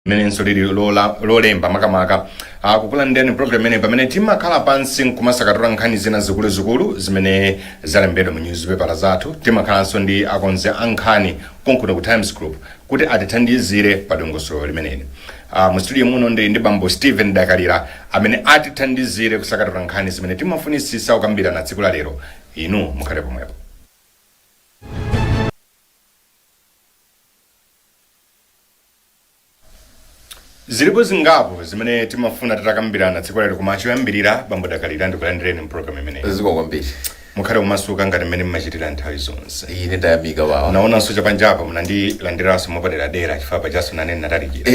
menenso lili lolemba makamaka kukulandirani program ene pamene timakhala pansi nkumasakatura nkhani zina zikuluzikulu zimene zalembedwa mu newspaper zathu. Timakhalanso ndi akonzi ankhani konkuno ku Times Group kuti atithandizire pa dongosolo limeneli. Mu studio muno ndi bambo Steven Dakalira amene atithandizire kusakatura nkhani zimene timafunisisa kukambirana tsiku la lero. Inu mukhale pomwepo. Zilipo zingapo zimene timafuna titakambirana tsiku lero koma choyambirira bambo Dakalira ndikulandireni mu program imeneyi. Zikwambiri. Mukhale kumasuka ngati mmene mmachitira nthawi zonse. Ine ndayamika wawa. Naonanso chapanjapa munandilandiranso mwapadera chifukwa chaso nanene natalikira.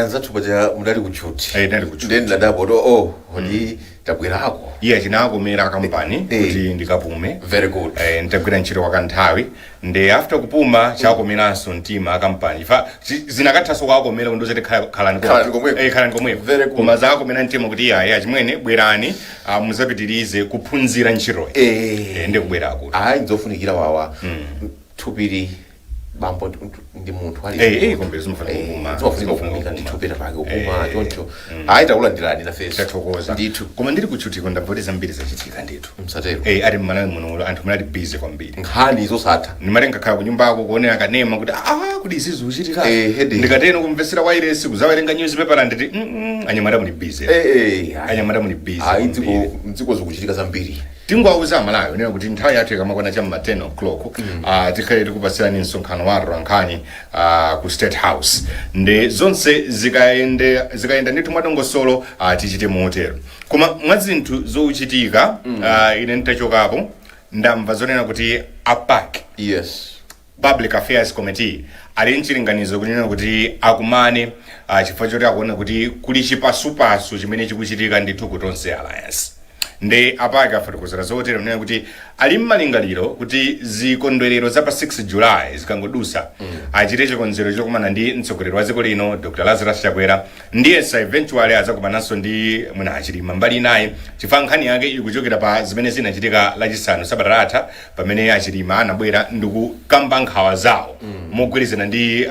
Anzathu paja mudali kuchuti. Ndali kuchuti. Then ndadapo hodi tabwerako. Iye chinakomera kampani kuti ndikapume. Very good. Nditagwira ntchito kwa kanthawi. Ndi after kupuma chakomeranso mtima kampani. Zinakathaso kwakomera kundozeti khalani komwepo. Very good. Koma zakomera mtima kuti iye chimwene bwerani muzapitirize kuphunzira ntchito. Ndikubwerako. Nzofunikira wawa. Thupiri bambo ndi munthu ali. Kombe zimufuna kupuma. Zofunika kufunika ndithupira pake kupuma choncho. Takulandirani na face. Tathokoza. Ndithu. Koma ndiri kuchuti ndabvoti zambiri zachitika ndithu. Msatero. Ali mmalawi muno anthu munali busy kwambiri. Nkhani zosatha. Nimatenga khala ku nyumba yako kuonera kanema kuti kuti izizi uchitika. Ndikatena kumvesera wireless kuzawerenga newspaper nditi anyamata muli busy. Anyamata muli busy. Mdziko zikuchitika zambiri. Tingwauza amalawi nena kuti nthawi yathu ikamakwana cha 10 o'clock tikhale tikupasirani msonkhano wa rankhani ku State House. Ndi zonse zikaenda ndithu mwadongosolo tichite motero. Koma mwazinthu zouchitika ine nditachokapo ndamva zonena kuti APAC. Yes. Public Affairs Committee ali nchilinganizo kunena kuti akumane chifukwa choti akuona kuti kuli chipasupasu chimene chikuchitika ndithu ku Tonse Alliance. Ndi APAC afotokozera zotero nena kuti ali mmalingaliro kuti zikondwerero za pa 6 July zikangodusa achite chikonzero chokumana ndi mtsogoleri wa dziko lino Dr. Lazarus Chakwera ndiyesa eventually azakumananso ndi mwina achilima mbali naye chifukwa nkhani yake ikuchokera pa zimene zinachitika lachisanu sabata latha pamene achilima anabwera ndikukamba nkhawa zawo mogwirizana ndi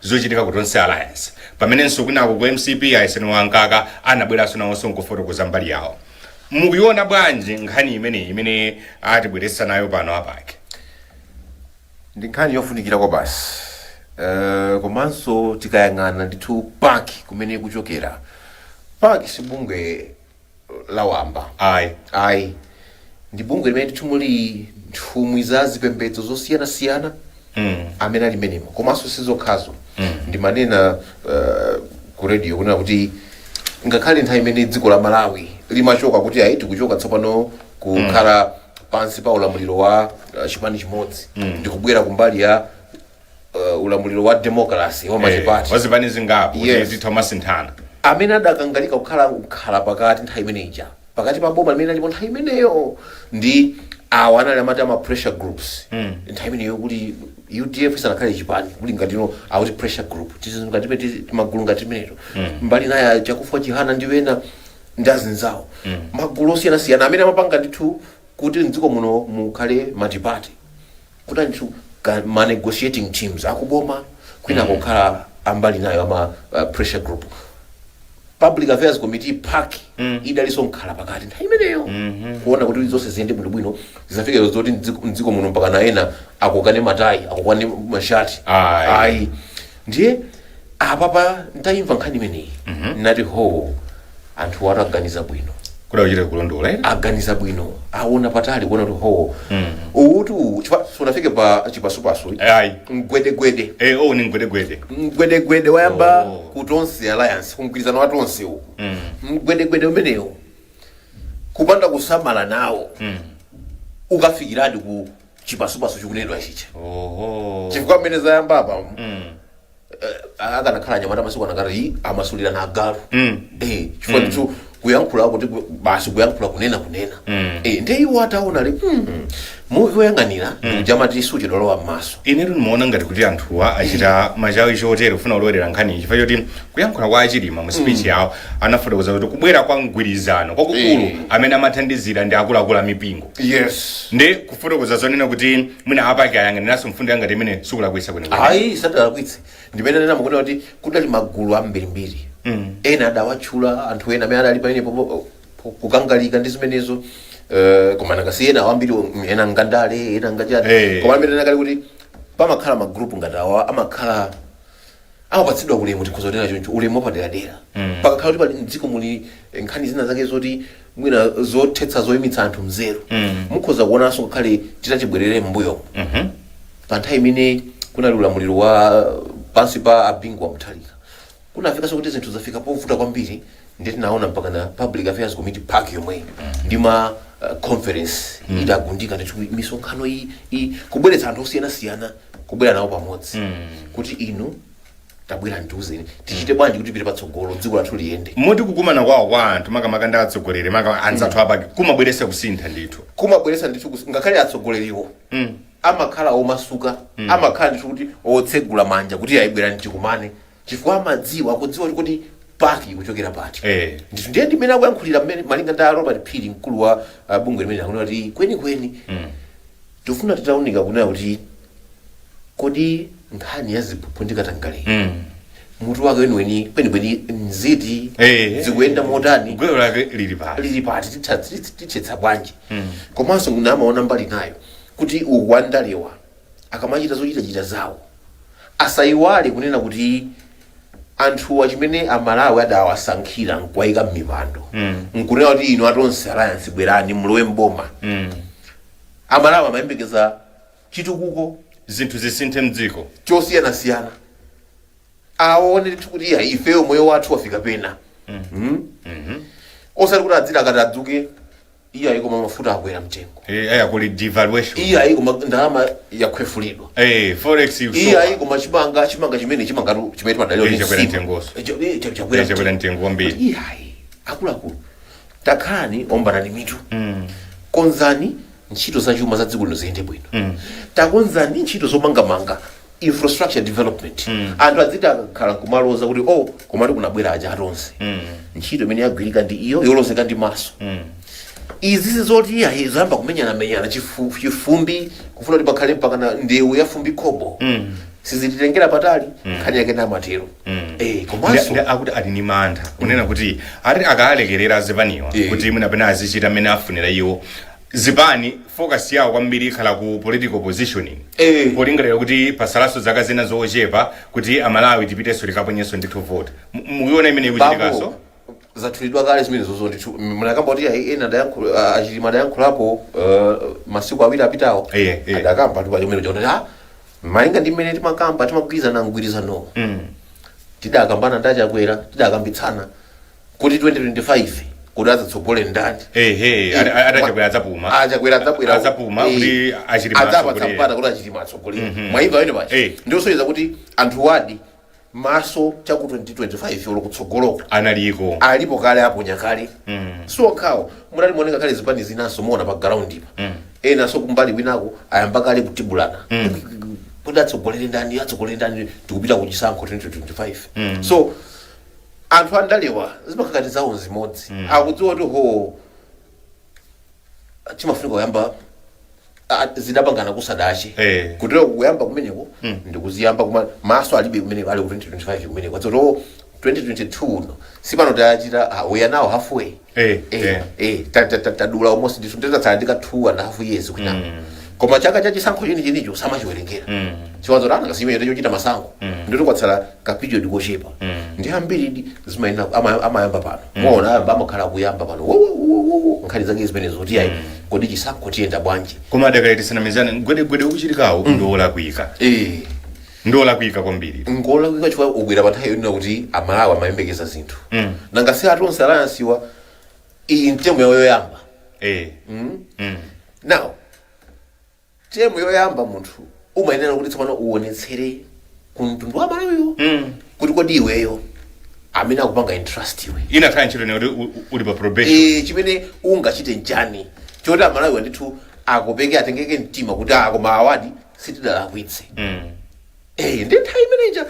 zochitika ku Tonse Alliance pamenenso kunako ku MCP ayeseno wankaka anabweranso nawonso nkufotokoza mbali yawo. Mukuiona bwanji nkhani imene atibweretsa nayo pano APAC? Ndi nkhani yofunikira kwa basi. Komanso tikayang'ana ndithu PAC kumene kuchokera. PAC si bungwe lawamba. Ayi. Ndi bungwe limene ndithu muli nthumwi za zipembedzo zosiyana-siyana amene ali menemo. Komanso sizokhazo. Ndi manena ku radio kunena kuti ngakhale nthawi imene dziko la Malawi limachoka kuti tikuchoka tsopano kukhala pansi pa ulamuliro wa chipani chimodzi ndikubwera kumbali ya ulamuliro wa democracy wa machipati wazipani zingapo kuti Thomas Nthana amene adakangalika kukhala pakati nthawi imeneja pakati pa boma limene alipo nthawi imeneyo ndi awo anali amati ama pressure groups nthawi imeneyo kuti UDF isanakhale chipani kuti ngatino akuti pressure group tizingatipe timagulu ngati imeneyo mbali naye chakufa chihana ndiwena ndazinzawo magulu osiyana-siyana amene amapanga ndithu kuti mdziko muno mukhale matipati kuti ndithu ma negotiating teams akuboma kwina kukhala ambali nayo ama pressure group. Public Affairs Committee PAC idaliso nkhala pakati nthawi imeneyo kuona kuti zonse ziyende bwino zisafike zoti mdziko muno mpaka naena akukane matayi akukane mashati ndiye apapa ntayimva nkhani imeneyi nati anthu ataganiza bwino kudachita kulondola aganiza bwino aona patali kuona kuti utu sunafike pa chipasupasu mgwedegwede ni mgwedegwede wayamba ku Tonse Alliance kumgwirizano wa Tonse uku mgwedegwede umeneyo kupanda kusamala nawo ukafikiradi ku chipasupasu chikunedwa chicha chifukwa mmene zayamba apa akanakhala anyamata masiku anakati amasulira na agalu chifukwa ndithu kuyankhula kuti basi kuyankhula kunena ndiye iwo ataona li muvi woyang'anira ndikujamati suchidolowa m'maso. inetu nimaona ngati kuti anthuwa achita machawi chotere kufuna kulowelera nkhani chifukwa choti kuyankhula kwa achilima mu speech yawo anafotokoza kuti kubwera kwa mgwirizano kwakukulu amene amathandizira ndi akuluakulu amipingo. Yes. ndi kufotokoza zonena kuti mwina apake ayang'aniranso mfundo yangati imene sikulakwitsa kwenikweni. Ayi sadalakwitse ndimene nena mukuona kuti kudali magulu ambirimbiri ena adawatchula anthu ena amene adali pamenepo kukangalika ndi zimenezo koma nakasi ena awambiri ena ngandale ena ngachati koma amene nakali kuti pamakhala magrupu ngati awa amakhala amapatsidwa ulemu tikhozotera choncho ulemu wapaderadera pakakhala kuti pali mdziko muli nkhani zina zake zoti mwina zothetsa zoyimitsa anthu mzero mukhoza kuonanso ngakhale titachibwerere m'mbuyo pa nthawi imene kunali ulamuliro wa pansi pa abingu wa Mutharika kunafikanso kuti zinthu zafika povuta kwambiri ndeti naona mpaka na Public Affairs Committee park yomwe ndi ma conference idagundika ndi misonkhano iyi kubweretsa anthu osiyana kubwera nawo pamodzi kuti inu tabwera ndiuzeni tichite bwanji kuti pite patsogolo dziko lathu liyende. moti kukumana kwawo kwa anthu makamaka ndi atsogoleri maka anzathu apake kumabweretsa kusintha ndithu ngakhale atsogoleriwo amakhala omasuka amakhala ndithu kuti otsegula manja kuti ayibwera ndikumane chifukwa amadziwa akudziwa kuti paki kuchokera pati ndithu ndiye ndimene akuyankhulira malinga ndi Robert Phiri mkulu wa bungwe limene akunena kuti kwenikweni tifuna titaunika kunena kuti kodi nkhani ya ziphuphu ndikatangale mutu wake weniweni kwenikweni nziti zikuyenda motani gwero lake lili pati tithetsa bwanji komanso namaona mbali nayo kuti ukwandalewa akamachita zochitachita zawo asayiwale kunena kuti anthu achimene amalawi adawasankhira nkwayika m'mipando nkunena kuti inu atonse alliance bwerani mulowe mboma amalawi amayembekeza chitukuko zinthu zisinthe mdziko chosiyanasiyana aone kuti ifeyo moyo wathu wafika pena osati kuti adzira akati adzuke iya ayiko mafuta akwera mtengo kuli devaluation iya ayiko ndalama yakhwefulidwa forex iya ayiko machimanga chimene chimene madaliro chakwera mtengo kwambiri iya akuluakulu takhani ombanani mitu konzani ntchito za chuma za dziko lino ziyende bwino takonzani ntchito zomangamanga infrastructure development anthu adziti akakhala kumaloza kuti komati kunabwera aja atonse ntchito imene yagwirika ndi iyo yolozeka ndi maso izi zoti zoyamba kumenyana chifumbi kufuna kuti pakhale mpaka na ndewu ya fumbi khobo sizititengera patali nkhani yake namatero komanso akuti ali ni mantha kunena kuti ati akalekerera zipaniwa kuti mwina pena azichita amene afunira iwo zipani focus yawo kwambiri ikhala ku political positioning polingalira kuti pasalaso zaka zina zochepa kuti amalawi tipitenso likaponyeso ndithu vote mukuona imene ikuchitikaso zathulidwa kale zimene zozo ndithu munakamba kuti ena achilima adayankhulapo masiku awiri apitawo adakamba tu pachomene chakuti malinga ndi mmene timakamba timagwirizana mgwirizano tidakambana ndachakwera tidakambitsana kuti 2025 kuti adzatsogole ndani adachakwera adzapuma kuti adzapatsa mpata kuti achilima atsogolere mwaimva wene pachi ndiosonyeza kuti anthu wadi maso chaku 2025 olo kutsogoloko analiko alipo kale aponya kale sokhawo munali muoneka kale zipani zinanso muona pa ground ipa ena so kumbali winako ayamba kale kutibulana kuti atsogolere ndani tikupita ku chisankho 2025 so anthu andalewa zimakakati zawo zimodzi akudziwa kuti chimafunika kuyamba zidapangana kusadache kutero kuyamba kumeneko ndikuziyamba kuma maso alibe kumeneko ali ku 2025 kumeneko so 2022 no sipano tachita we are now halfway tadula almost nditsala ndika 2.5 years kwina koma chaka cha chisankho chenicho samachiwerengera chiwazo rana kasimene chochita masankho ndito kwatsala ka period kochepa ndi ambiri zimaina amayamba pano muona amakhala kuyamba pano nkhani zake zimene zoti ayi kodi chisankho tiyenda bwanji koma adakaletisana mizana gwedegwede ukuchitikao ndolakwika ndolakwika kwambiri ngolakwika chifukwa ubwera pa nthawi yonena kuti amalawi amayembekeza zinthu nanga si atonse alansiwa iyi ntemu yoyamba now temu yoyamba munthu umayenera kuti tsopano uonetsere ku mtundu wa malawiwo kuti kodi iweyo amene akupanga entrust iwe inakhala ntchito ne uli pa probation chimene ungachite njani choti amalawi ndithu akupeke atengeke mtima kuti koma awadi sitidalakwitse ndi nthawi imeneja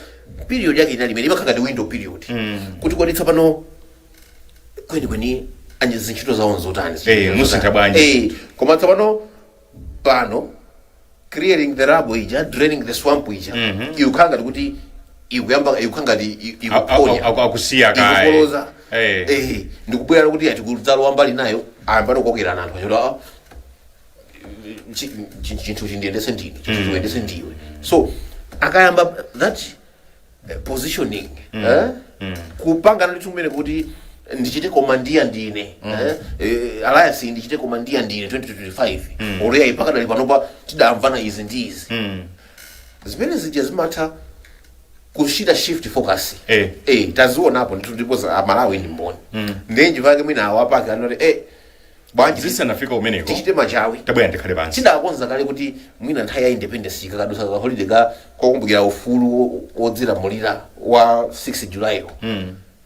period yake inali imene imakhala ngati window period kuti kodi tsopano kwenikweni anje zintchito zawo nzotani musintha bwanji koma tsopano pano clearing the rubble ija draining the swamp ija ikukhala ngati kuti ikukhala ngati ikuponya akusiya kaya ikupoloza ndikubwera kuti atikudzalowa mbali nayo ayambana kukokerana anthu achota chinthu chindiyendese ndine chinthu chiyendese ndiwe so akayamba that positioning kupangana ndi tumene kuti ndichite komandia ndine alliance ndichite komandia ndine 2025 oleya ipakadali panopa tidamvana izi ndi izi zimene zija zimatha kushita shift focus taziona hapo ndipo amalawi ndi mboni ndenji vake mwina awapake anoti bwanji zisanafika umeneko tichite machawi tabwera ndikhale pansi tidakonza kale kuti mwina nthawi ya independence ikadusa ka holiday kokumbukira ufulu wodzilamulira wa 6 July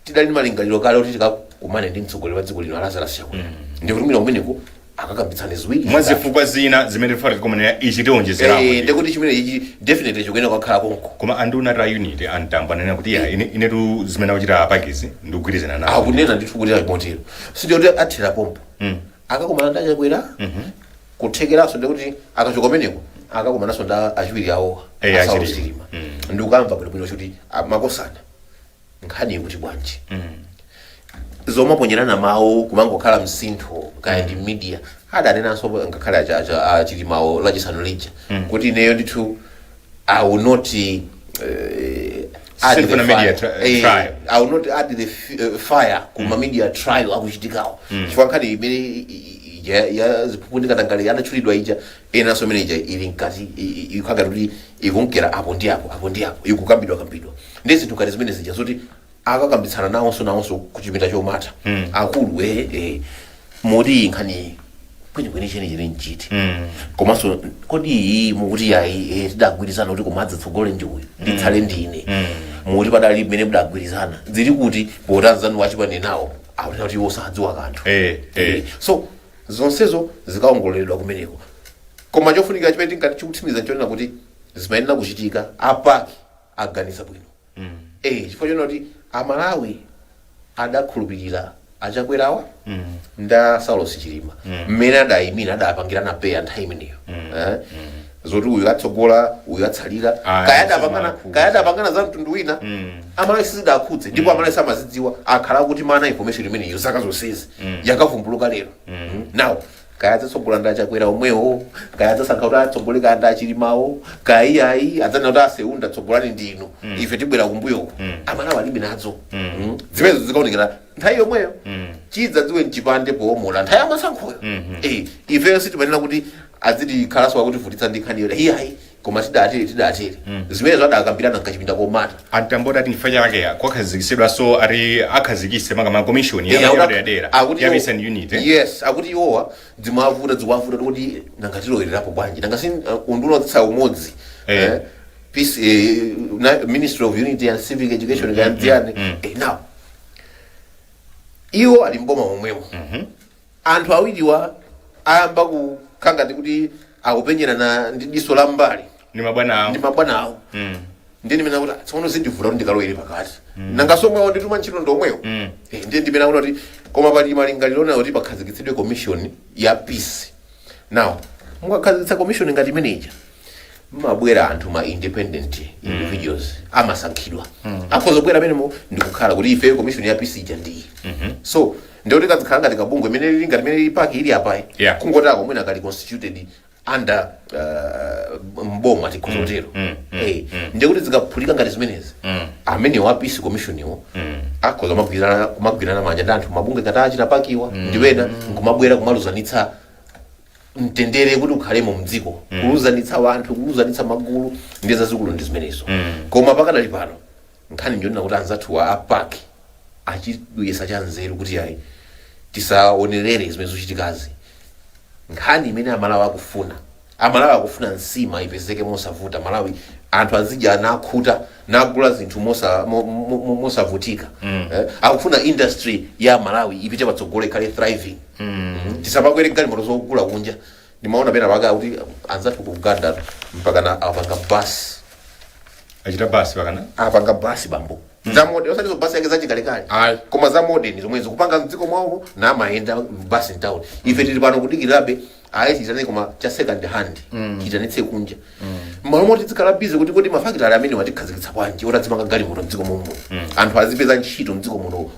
tidali malingaliro kale kuti tikakumane ndi mtsogoleri wa dziko lino Lazarus Chakwera ndikuti mwina umeneko akakambitsana ziwiri mwazifukwa zina zimene tifanira kukomana ichi tionjezerapo ndikuti chimene ichi definitely chikuyenera kukhala konko koma anduna ta unit antambana kuti inetu zimene akuchita apakizi ndikugwirizana nawo akunena ndithu kuti motero sindiyoti athera pompo akakumana ndi Chakwera kuthekeraso ndikuti akachoka kumeneko akakumananso ndi achiwiri awo asausilima ndikukamva bwinobwino kuti makosana nkhani kuti bwanji zomaponyerana mawu kumangokhala msintho kaya ndi media adanenanso ngakhale achiti mawu lachisanu lija kuti ineyo ndithu I will not add the fire kuma media trial akuchitikawo chifukwa nkhani imene ya ziphupundika tangali adatchulidwa ija enanso imene ija ili mkati ikukhala kuti ikunkera apo ndi apo ikukambidwa ndi zinthu ngati zimene zija zoti akakambitsana nawonso kuchipinda chomata akulu moti nkhani kwenikweni chene nchiti komanso kodi iyi mukuti yayi tidagwirizana kuti komadzi tsogole njuwi nditsale ndine mukuti padali mmene mudagwirizana zili kuti potanzanu wachipani nawo akuti kuti iwo sadziwa kanthu so zonsezo zikaongoleredwa kumeneko koma chofunika chimene tingati chikutsimiza nchonena kuti zimayenera kuchitika apaki aganiza bwino chifukwa chonena kuti amalawi adakhulupirira Achakwerawa nda Saulos Chilima mmene adayimira adapangirana peya nthawi imeneyo zoti uyu atsogola uyu atsalira kaya adapangana za mtundu wina amalawi sizidakhudze ndipo amalawi samazidziwa akhala kuti mana information imeneyo zaka zonsezi yakavumbuluka lero now kaya atsogola ndi Achakwera omwewo kaya atsasankha kuti atsogoleka ndi Achilimawo kaya iyayi adzanena kuti aseunda atsogolani ndinu ife tibwera kumbuyoko amalawi alibe nadzo zimenezo zikaonekera nthawi yomweyo chidza dziwe mchipande powomola nthawi yamasankhoyo ifeyo sitimanena kuti azitikhalaso wakuti futitsa ndi nkhani yoti iyayi koma tidatere zimenezo adakambirana nkachipinda komata antambota ati chifukwa chake kwakhazikisidwa so ari akhazikise makamaka commission yamadera ya mission unit yes akuti iwowa zimavuta kuti nangatilowererapo bwanji nangasi undunotsa umodzi peace Ministry of Unity and Civic Education ganziane now iwo ali mboma momwemo anthu awiriwa ayamba kukhanga kuti akupenyerana ndi diso la mbali ndi mabwana awo ndine mena kuti tsono zindivula kuti ndikalowere pakati nangasomwewo ndituma ntchito ndomwewo ndiye ndimena kuti koma pali malingaliro nayo kuti pakhazikitsidwe commission ya peace now mukakhazikitsa commission ngati imeneja mabwera anthu ma independent individuals amasankhidwa akhozobwera menemo ndikukhala kuti ife commission ya peace ija ndiyi so ndio tikazikhala ngati kabungwe imene ili ngati imene ili paki ili apayi kungotako mwina kali constituted under mboma tikhozotero ndio kuti zikaphulika ngati zimenezi amene wa peace commission iwo akhoza kumagwirana manja ndi anthu mabungwe ngati achita pakiwa ndiwena nkumabwera kumaluzanitsa mtendere kuti ukhalemo mdziko kuluzanitsa wanthu kuluzanitsa magulu ndi zazikulu ndi zimenezo koma pakadali pano nkhani ndiyonena kuti anzathu wa apaki achiyesa cha nzeru kuti yayi tisaonerere zimene zochitikazi nkhani imene amalawi akufuna nsima ipezeke mosavuta malawi anthu azidya nakhuta nagula zinthu mosavutika. Akufuna industry ya Malawi ipite patsogolo ikhale thriving. Tisamakwere galimoto zokugula kunja. Ndimaona pena paka kuti anzathu ku Uganda mpaka na apanga bus. Achita basi pakana? Apanga basi bambo. Za modern osati zo basi yake zachikalekale. Koma za modern zomwe zikupanga mdziko mwawo na maenda basi town. Ife tili pano kudikirabe ayi chitane koma cha second hand. Chitanitse kunja. Malomo tizikala busy kuti kodi mafactory amene watikhazikitsa kwanji otadzimanga galimoto mdziko momwe. Anthu azipeza ntchito mdziko muno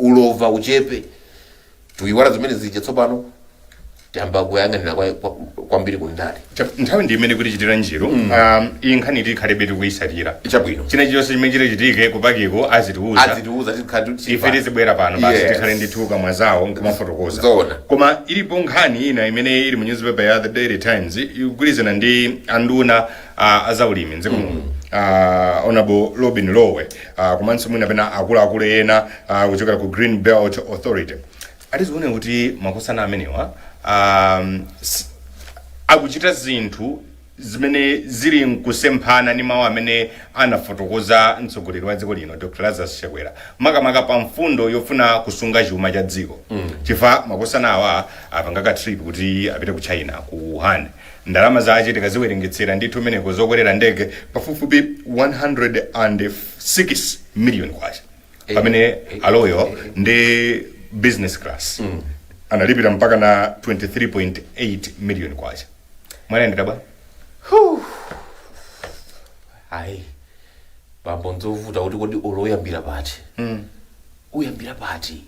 ulova uchepe. Tuyiwala zimene zija tsopano tiyamba kuyang'anira kwambiri kundale. Nthawi ndi imene kuti chitira njiro iyi nkhani tikhalebe tikuyisalira chabwino china chilonse chimene chile chitike kupakiko azitiuza ife tizibwera pano basi tikhale ndithuka mwazawo nkumafotokoza koma ilipo nkhani ina imene ili mu newspaper ya The Daily Times ikugwirizana ndi anduna azaulimi mdziko muno Honorable Robin Lowe komanso mwina pena akuluakulu ena kuchokera ku Green Belt Authority atizione kuti makosana amenewa akuchita zinthu zimene zili nkusemphana ni mawu amene anafotokoza mtsogoleri wa dziko lino Dr. Lazarus Chakwera makamaka pa mfundo yofuna kusunga chuma cha dziko chifa makosana awa apanga trip kuti apite ku China ku Wuhan ndalama zache tikaziwerengetsera ndithu meneko zokwerera ndege pafupifupi 106 million kwacha pamene aloyo ndi business class analipira mpaka na 23.8 million kwacha mwanaendera ba ayi bambo nzovuta kuti kodi oloyambira pati uyambira pati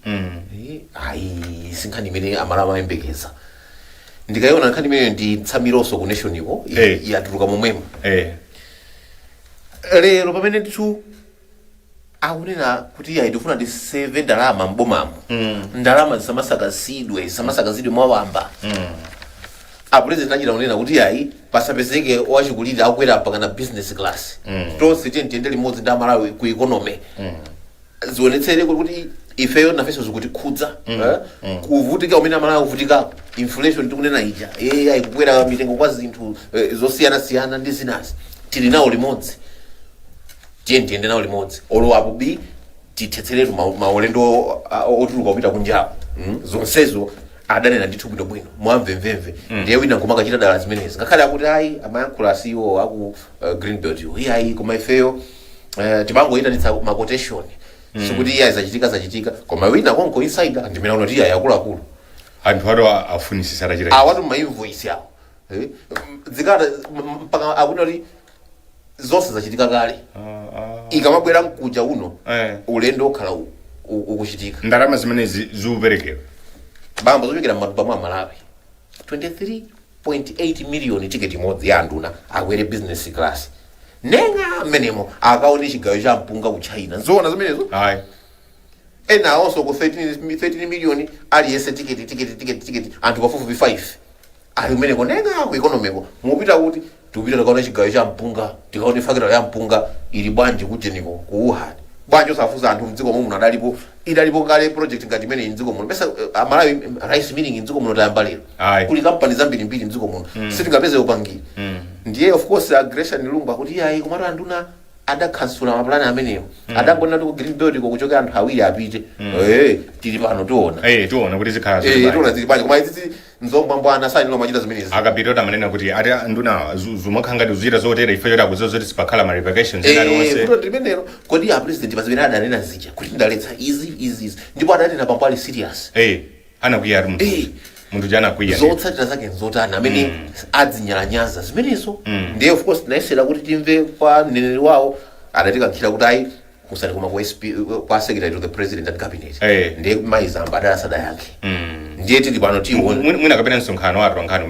ayi sinkhani imene amalama ayembekeza ndikayona nkhani imene ndi tsamiroso ku nation iko yatuluka momwemo lero pamene ndithu akunena kuti ayi ndifuna ndiseve ndalama mbomamo ndalama zisamasakazidwe mwawamba apresident achita kunena kuti ayi pasapezeke wachikulira akwera mpaka na business class tonse tiyende limodzi ndi Malawi ku economy zionetsere kuti ifeyo nafeso zikutikhudza kuvutika umene Malawi kuvutika inflation tikunena ija ayi kukwera mitengo kwa zinthu zosiyana ndi zinazi tili nawo limodzi tiyende nawo limodzi olo apo tithetseretu maulendo otuluka kupita kunjawo zonsezo adanena ndithu bwinobwino mwamvemvemve ndiye wina ngoma kachita dala zimenezi ngakhale akuti ayi amayankhula asiwo aku Green Belt ayi koma ifeyo timangoyitanitsa ma quotation sikuti iye zachitika koma wina konko insider ndimene unoti iye akuluakulu anthu ato afunisisa rachira awatu ma invoice yawo zikata mpaka akunoti zonse zachitika kale ikamabwera mkuja uno ulendo okhala ukuchitika ndalama zimenezi ziuperekewa bambo zochokera m'matupa mwa Malawi 23.8 million ticket imodzi ya anduna akwere business class nenga menemo akaone chigawo cha mpunga ku China nzoona zimenezo ayi ena also ku 13 million aliyese ticket anthu pafupi 5 ali meneko nenga ku economy ko mupita kuti tupita tikaona chigawo cha mpunga tikaone factory ya mpunga ili bwanji kujeniko ku Wuhan bwanji osafuza anthu mdziko momwe idalipo kale project ngati imene mdziko muno pesa Malawi rice milling mdziko muno tayambalira kuli company zambiri mdziko muno sitingapeze upangiri ndiye of course aggression ilumba kuti ayi komatu anduna adakhansula mapulani amenewo adangona kuti ku Green Belt kuchoka anthu awiri apite tili pano tiona kuti zikhala tiona zili bwanji koma izi nzombambwana sani lo machita zimenezi akapitota manena kuti ati anduna zumakhanga tuzira zotera ifeyo takuzo zoti sipakhala ma repercussions kuti ndimenero kodi a president pazimene adanena zija kuti ndaletsa izi ndipo adanena pampo ali serious anakwiya ari munthu jana kwiya zotsatira zake nzotana amene adzinyalanyaza zimenezo ndiye of course naisera kuti timve kwa mneneri wawo adatikankhira kuti ayi kusani kuma kwa secretary to the president and cabinet ndiye maizamba adasada yake ndiye tili pano tiwo mwina kapena msonkhano watu nkhani